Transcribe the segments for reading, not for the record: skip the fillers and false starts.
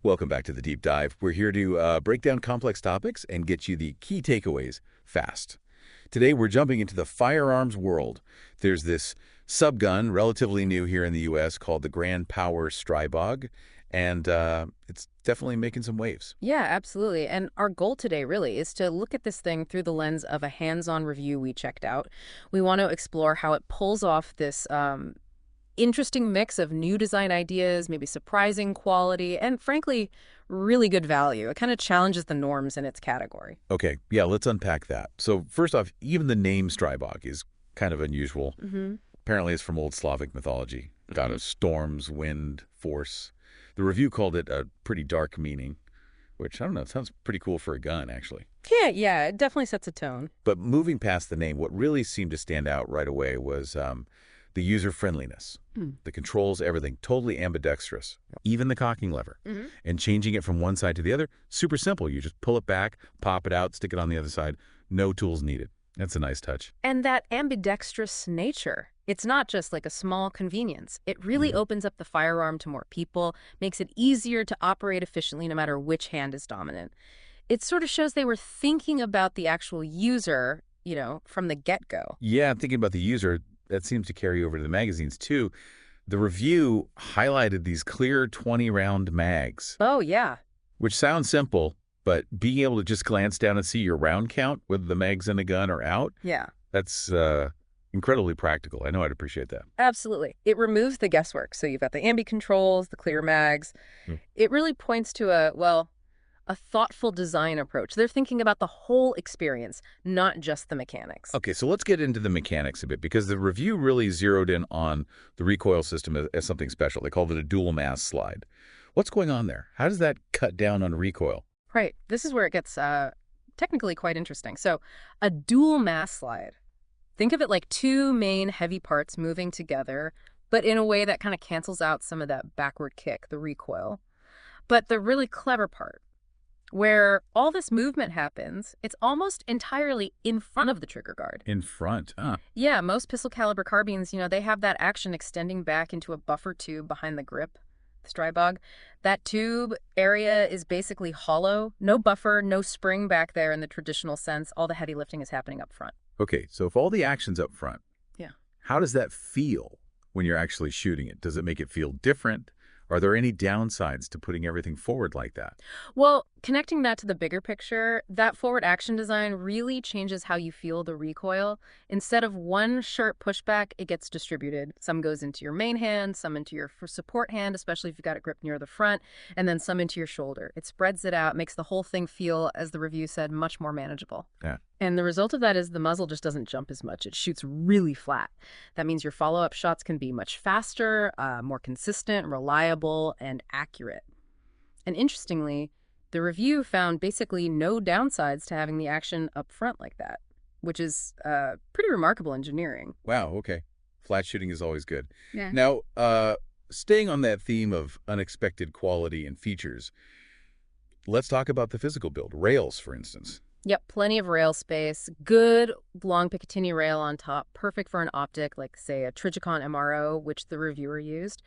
Welcome back to the Deep Dive. We're here to break down complex topics and get you the key takeaways fast. Today, we're jumping into the firearms world. There's this subgun, relatively new here in the U.S., called the Grand Power Stribog, and it's definitely making some waves. Yeah, absolutely. And our goal today really is to look at this thing through the lens of a hands-on review we checked out. We want to explore how it pulls off this interesting mix of new design ideas, maybe surprising quality, and frankly, really good value. It kind of challenges the norms in its category. Okay, yeah, let's unpack that. So first off, even the name Stribog is kind of unusual. Apparently, it's from Old Slavic mythology, god of storms, wind, force. The review called it a pretty dark meaning, which, I don't know, it sounds pretty cool for a gun, actually. Yeah, it definitely sets a tone. But moving past the name, what really seemed to stand out right away was the user-friendliness. The controls, everything, totally ambidextrous. Even the cocking lever. And changing it from one side to the other, super simple. You just pull it back, pop it out, stick it on the other side. No tools needed. That's a nice touch. And that ambidextrous nature, it's not just like a small convenience. It really opens up the firearm to more people, makes it easier to operate efficiently no matter which hand is dominant. It sort of shows they were thinking about the actual user, from the get-go. Yeah, thinking about the user, that seems to carry over to the magazines, too. The review highlighted these clear 20-round mags. Oh, yeah. Which sounds simple, but being able to just glance down and see your round count, whether the mag's in a gun or out, Yeah. that's incredibly practical. I know I'd appreciate that. Absolutely. It removes the guesswork. So you've got the ambi controls, the clear mags. It really points to a thoughtful design approach. They're thinking about the whole experience, not just the mechanics. Okay, so let's get into the mechanics a bit, because the review really zeroed in on the recoil system as something special. They called it a dual mass slide. What's going on there? How does that cut down on recoil? Right. This is where it gets technically quite interesting. So a dual mass slide. Think of it like two main heavy parts moving together, but in a way that kind of cancels out some of that backward kick, the recoil. But the really clever part, where all this movement happens, it's almost entirely in front of the trigger guard. In front, huh? Yeah, most pistol caliber carbines, they have that action extending back into a buffer tube behind the grip, the Stribog. That tube area is basically hollow, no buffer, no spring back there in the traditional sense. All the heavy lifting is happening up front. Okay, so if all the action's up front, Yeah. how does that feel when you're actually shooting it? Does it make it feel different? Are there any downsides to putting everything forward like that? Well, connecting that to the bigger picture, that forward action design really changes how you feel the recoil. Instead of one sharp pushback, it gets distributed. Some goes into your main hand, some into your support hand, especially if you've got it gripped near the front, and then some into your shoulder. It spreads it out, makes the whole thing feel, as the review said, much more manageable. Yeah. And the result of that is the muzzle just doesn't jump as much. It shoots really flat. That means your follow-up shots can be much faster, more consistent, reliable, and accurate. And interestingly, the review found basically no downsides to having the action up front like that, which is pretty remarkable engineering. Wow, okay. Flat shooting is always good. Yeah. Now, staying on that theme of unexpected quality and features, let's talk about the physical build. Rails, for instance. Yep, plenty of rail space. Good long Picatinny rail on top, perfect for an optic like, say, a Trijicon MRO, which the reviewer used.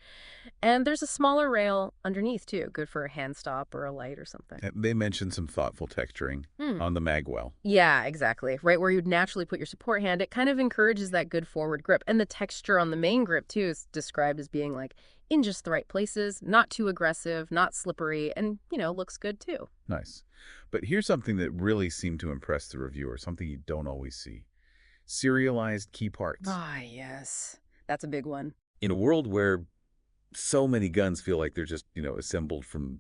And there's a smaller rail underneath, too, good for a hand stop or a light or something. They mentioned some thoughtful texturing on the magwell. Yeah, exactly. Right where you'd naturally put your support hand, it kind of encourages that good forward grip. And the texture on the main grip, too, is described as being like in just the right places, not too aggressive, not slippery, and, looks good, too. Nice. But here's something that really seemed to impress the reviewer, something you don't always see. Serialized key parts. Ah, yes. That's a big one. In a world where so many guns feel like they're just, assembled from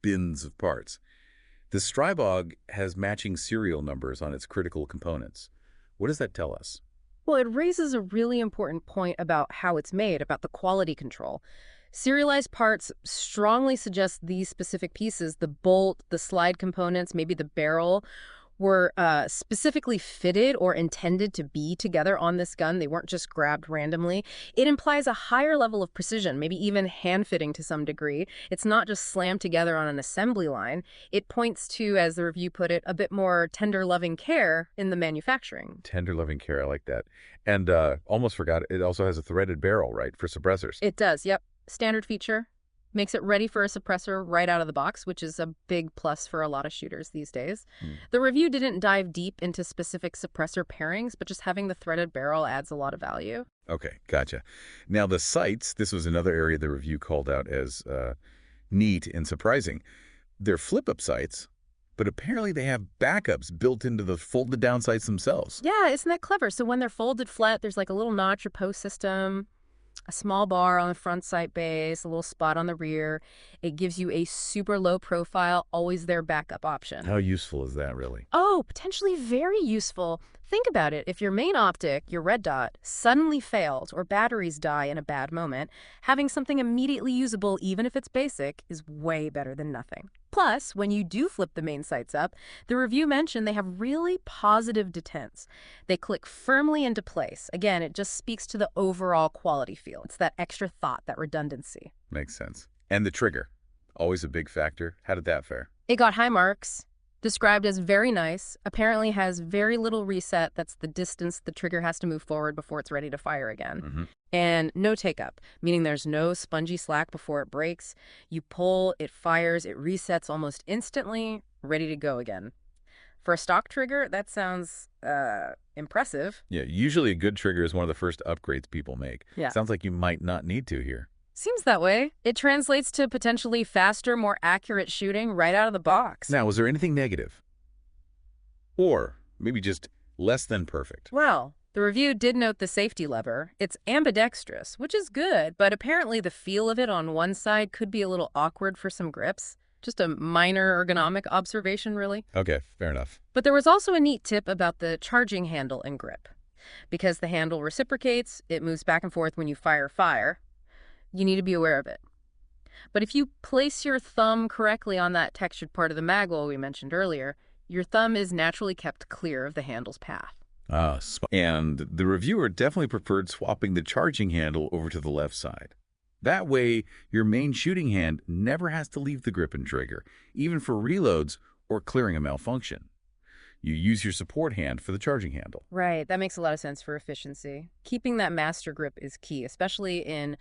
bins of parts, the Stribog has matching serial numbers on its critical components. What does that tell us? Well, it raises a really important point about how it's made, about the quality control. Serialized parts strongly suggest these specific pieces, the bolt, the slide components, maybe the barrel, were specifically fitted or intended to be together on this gun. They weren't just grabbed randomly. It implies a higher level of precision, maybe even hand-fitting to some degree. It's not just slammed together on an assembly line. It points to, as the review put it, a bit more tender, loving care in the manufacturing. Tender, loving care, I like that. And almost forgot, it also has a threaded barrel, right, for suppressors. It does, yep. Standard feature. Makes it ready for a suppressor right out of the box, which is a big plus for a lot of shooters these days. The review didn't dive deep into specific suppressor pairings, but just having the threaded barrel adds a lot of value. Okay, gotcha. Now, the sights, this was another area the review called out as neat and surprising. They're flip-up sights, but apparently they have backups built into the folded-down sights themselves. Yeah, isn't that clever? So when they're folded flat, there's like a little notch or post system, a small bar on the front sight base, a little spot on the rear. It gives you a super low profile, always there backup option. How useful is that, really? Oh, potentially very useful. Think about it. If your main optic, your red dot, suddenly fails or batteries die in a bad moment, having something immediately usable, even if it's basic, is way better than nothing. Plus, when you do flip the main sights up, the review mentioned they have really positive detents. They click firmly into place. Again, it just speaks to the overall quality feel. It's that extra thought, that redundancy. Makes sense. And the trigger, always a big factor. How did that fare? It got high marks. Described as very nice, apparently has very little reset. That's the distance the trigger has to move forward before it's ready to fire again. And no take-up, meaning there's no spongy slack before it breaks. You pull, it fires, it resets almost instantly, ready to go again. For a stock trigger, that sounds impressive. Yeah, usually a good trigger is one of the first upgrades people make. Yeah. Sounds like you might not need to here. Seems that way. It translates to potentially faster, more accurate shooting right out of the box. Now, was there anything negative? Or maybe just less than perfect? Well, the review did note the safety lever. It's ambidextrous, which is good, but apparently the feel of it on one side could be a little awkward for some grips. Just a minor ergonomic observation, really. Okay, fair enough. But there was also a neat tip about the charging handle and grip. Because the handle reciprocates, it moves back and forth when you fire. You need to be aware of it. But if you place your thumb correctly on that textured part of the magwell we mentioned earlier, your thumb is naturally kept clear of the handle's path. And the reviewer definitely preferred swapping the charging handle over to the left side. That way, your main shooting hand never has to leave the grip and trigger, even for reloads or clearing a malfunction. You use your support hand for the charging handle. Right, that makes a lot of sense for efficiency. Keeping that master grip is key, especially in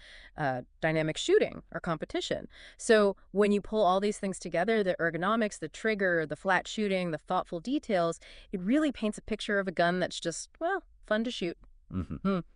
dynamic shooting or competition. So when you pull all these things together, the ergonomics, the trigger, the flat shooting, the thoughtful details, it really paints a picture of a gun that's just, well, fun to shoot.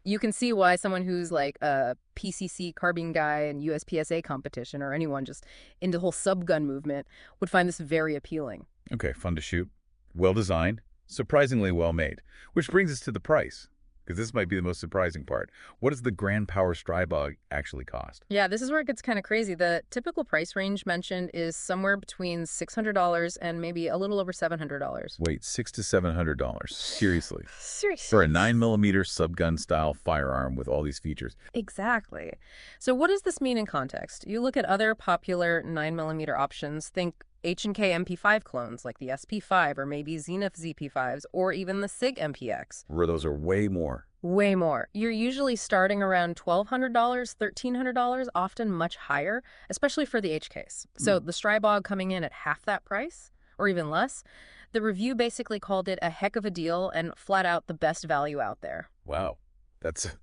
You can see why someone who's like a PCC carbine guy in USPSA competition or anyone just into the whole subgun movement would find this very appealing. Okay, fun to shoot. Well-designed, surprisingly well-made. Which brings us to the price, because this might be the most surprising part. What does the Grand Power Stribog actually cost? Yeah, this is where it gets kind of crazy. The typical price range mentioned is somewhere between $600 and maybe a little over $700. Wait, $600 to $700. Seriously. Seriously. For a 9mm subgun-style firearm with all these features. Exactly. So what does this mean in context? You look at other popular 9mm options, think H&K MP5 clones like the SP5 or maybe Zenith ZP5s or even the SIG MPX. Where those are way more. Way more. You're usually starting around $1,200, $1,300, often much higher, especially for the HKs. So the Stribog coming in at half that price or even less. The review basically called it a heck of a deal and flat out the best value out there. Wow. That's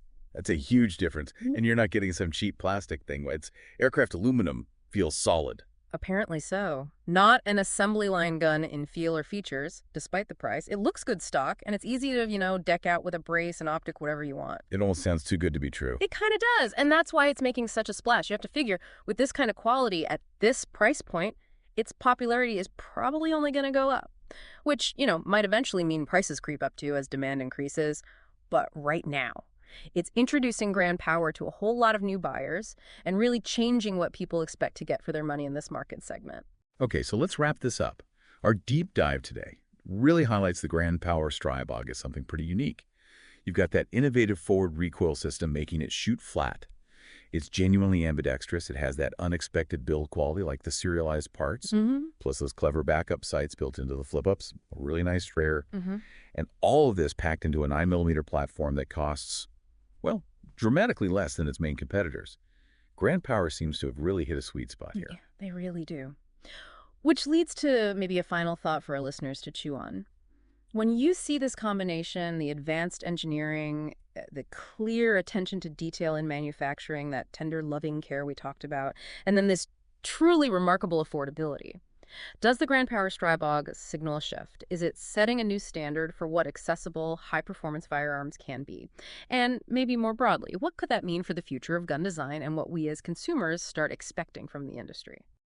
a huge difference. And you're not getting some cheap plastic thing. It's aircraft aluminum feels solid. Apparently so. Not an assembly line gun in feel or features, despite the price. It looks good stock, and it's easy to, deck out with a brace, an optic, whatever you want. It almost sounds too good to be true. It kind of does, and that's why it's making such a splash. You have to figure, with this kind of quality at this price point, its popularity is probably only going to go up. Which, might eventually mean prices creep up too as demand increases. But right now, it's introducing Grand Power to a whole lot of new buyers and really changing what people expect to get for their money in this market segment. Okay, so let's wrap this up. Our deep dive today really highlights the Grand Power Stribog as something pretty unique. You've got that innovative forward recoil system making it shoot flat. It's genuinely ambidextrous. It has that unexpected build quality like the serialized parts, plus those clever backup sights built into the flip-ups, a really nice rear, and all of this packed into a 9mm platform that costs, well, dramatically less than its main competitors. Grand Power seems to have really hit a sweet spot here. Yeah, they really do. Which leads to maybe a final thought for our listeners to chew on. When you see this combination, the advanced engineering the clear attention to detail in manufacturing, that tender, loving care we talked about, and then this truly remarkable affordability. Does the Grand Power Stribog signal a shift? Is it setting a new standard for what accessible, high-performance firearms can be? And maybe more broadly, what could that mean for the future of gun design and what we as consumers start expecting from the industry?